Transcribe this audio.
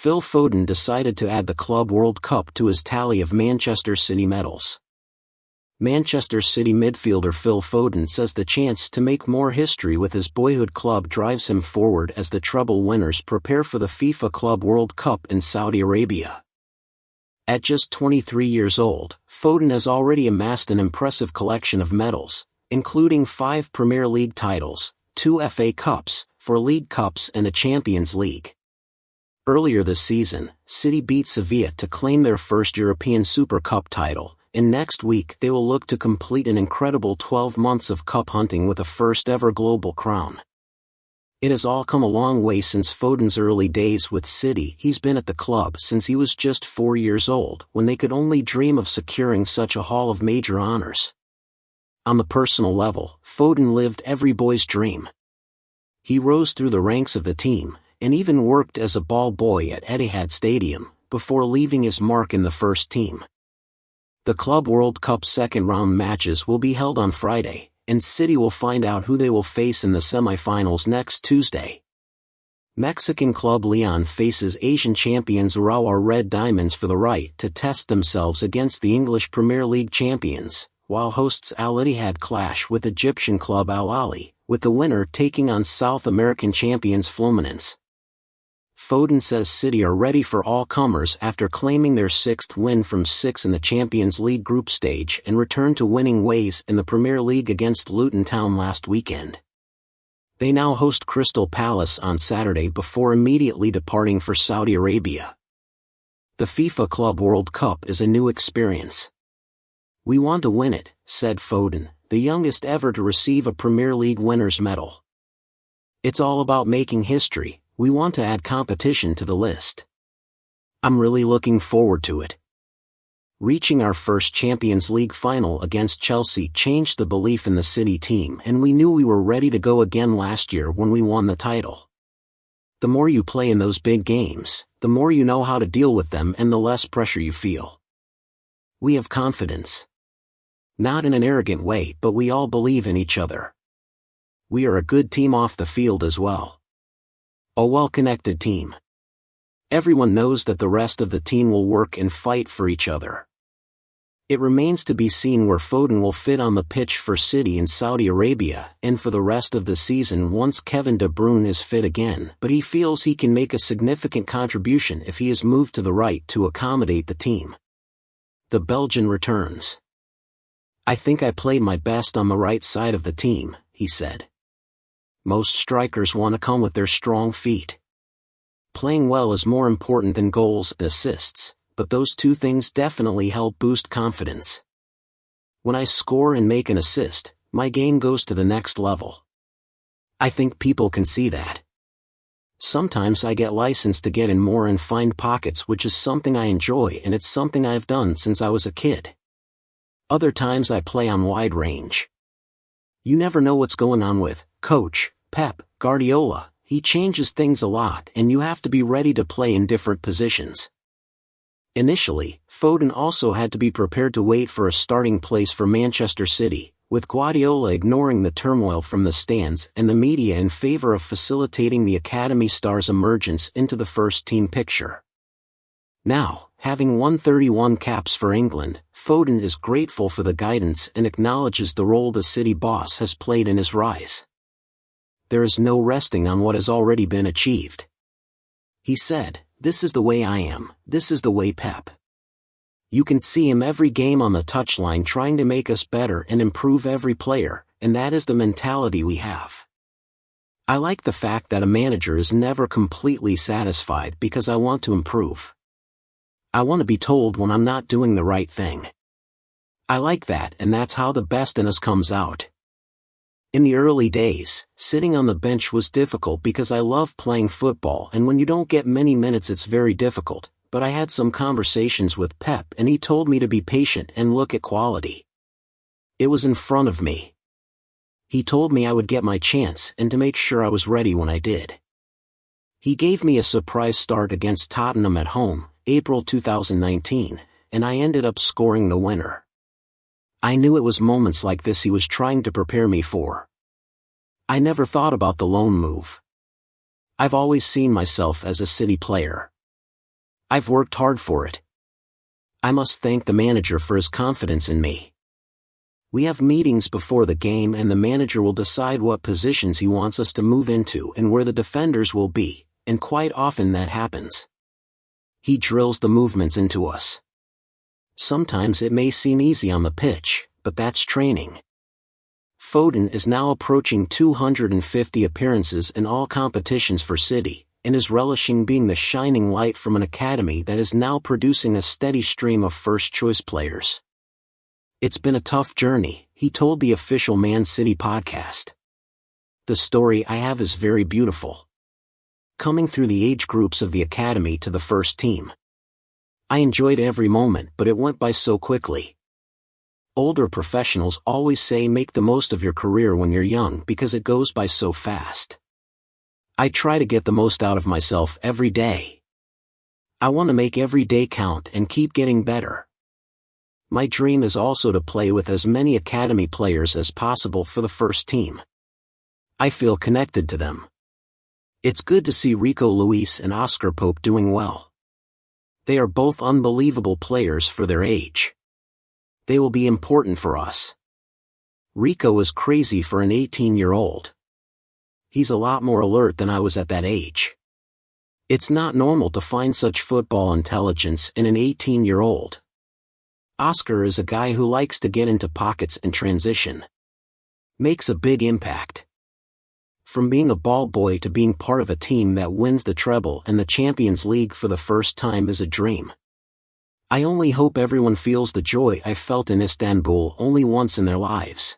Phil Foden decided to add the Club World Cup to his tally of Manchester City medals. Manchester City midfielder Phil Foden says the chance to make more history with his boyhood club drives him forward as the treble winners prepare for the FIFA Club World Cup in Saudi Arabia. At just 23 years old, Foden has already amassed an impressive collection of medals, including 5 Premier League titles, 2 FA Cups, 4 League Cups and a Champions League. Earlier this season, City beat Sevilla to claim their first European Super Cup title, and next week they will look to complete an incredible 12 months of cup hunting with a first-ever global crown. It has all come a long way since Foden's early days with City. He's been at the club since he was just 4 years old, when they could only dream of securing such a haul of major honors. On the personal level, Foden lived every boy's dream. He rose through the ranks of the team, and even worked as a ball boy at Etihad Stadium, before leaving his mark in the first team. The Club World Cup second-round matches will be held on Friday, and City will find out who they will face in the semi-finals next Tuesday. Mexican club Leon faces Asian champions Urawa Red Diamonds for the right to test themselves against the English Premier League champions, while hosts Al Ittihad clash with Egyptian club Al Ahly, with the winner taking on South American champions Fluminense. Foden says City are ready for all comers after claiming their 6th win from 6 in the Champions League group stage and return to winning ways in the Premier League against Luton Town last weekend. They now host Crystal Palace on Saturday before immediately departing for Saudi Arabia. The FIFA Club World Cup is a new experience. "We want to win it," said Foden, the youngest ever to receive a Premier League winner's medal. "It's all about making history. We want to add competition to the list. I'm really looking forward to it." Reaching our first Champions League final against Chelsea changed the belief in the City team, and we knew we were ready to go again last year when we won the title. The more you play in those big games, the more you know how to deal with them and the less pressure you feel. We have confidence. Not in an arrogant way, but we all believe in each other. We are a good team off the field as well. A well-connected team. Everyone knows that the rest of the team will work and fight for each other. It remains to be seen where Foden will fit on the pitch for City in Saudi Arabia and for the rest of the season once Kevin De Bruyne is fit again, but he feels he can make a significant contribution if he is moved to the right to accommodate the team. The Belgian returns. "I think I played my best on the right side of the team," he said. "Most strikers want to come with their strong feet. Playing well is more important than goals and assists, but those two things definitely help boost confidence. When I score and make an assist, my game goes to the next level. I think people can see that. Sometimes I get licensed to get in more and find pockets, which is something I enjoy, and it's something I've done since I was a kid. Other times I play on wide range. You never know what's going on with Coach Pep Guardiola. He changes things a lot and you have to be ready to play in different positions." Initially, Foden also had to be prepared to wait for a starting place for Manchester City, with Guardiola ignoring the turmoil from the stands and the media in favor of facilitating the academy star's emergence into the first-team picture. Now, having won 31 caps for England, Foden is grateful for the guidance and acknowledges the role the City boss has played in his rise. "There is no resting on what has already been achieved." He said, "This is the way I am, this is the way Pep. You can see him every game on the touchline trying to make us better and improve every player, and that is the mentality we have. I like the fact that a manager is never completely satisfied because I want to improve. I want to be told when I'm not doing the right thing. I like that, and that's how the best in us comes out." In the early days, sitting on the bench was difficult because I love playing football, and when you don't get many minutes it's very difficult, but I had some conversations with Pep and he told me to be patient and look at quality. It was in front of me. He told me I would get my chance and to make sure I was ready when I did. He gave me a surprise start against Tottenham at home, April 2019, and I ended up scoring the winner. I knew it was moments like this he was trying to prepare me for. I never thought about the loan move. I've always seen myself as a City player. I've worked hard for it. I must thank the manager for his confidence in me. We have meetings before the game and the manager will decide what positions he wants us to move into and where the defenders will be, and quite often that happens. He drills the movements into us. Sometimes it may seem easy on the pitch, but that's training. Foden is now approaching 250 appearances in all competitions for City, and is relishing being the shining light from an academy that is now producing a steady stream of first-choice players. It's been a tough journey, he told the official Man City podcast. The story I have is very beautiful. Coming through the age groups of the academy to the first team. I enjoyed every moment, but it went by so quickly. Older professionals always say make the most of your career when you're young because it goes by so fast. I try to get the most out of myself every day. I want to make every day count and keep getting better. My dream is also to play with as many academy players as possible for the first team. I feel connected to them. It's good to see Rico Lewis and Oscar Pope doing well. They are both unbelievable players for their age. They will be important for us. Rico is crazy for an 18-year-old. He's a lot more alert than I was at that age. It's not normal to find such football intelligence in an 18-year-old. Oscar is a guy who likes to get into pockets and transition. Makes a big impact. From being a ball boy to being part of a team that wins the treble and the Champions League for the first time is a dream. I only hope everyone feels the joy I felt in Istanbul only once in their lives.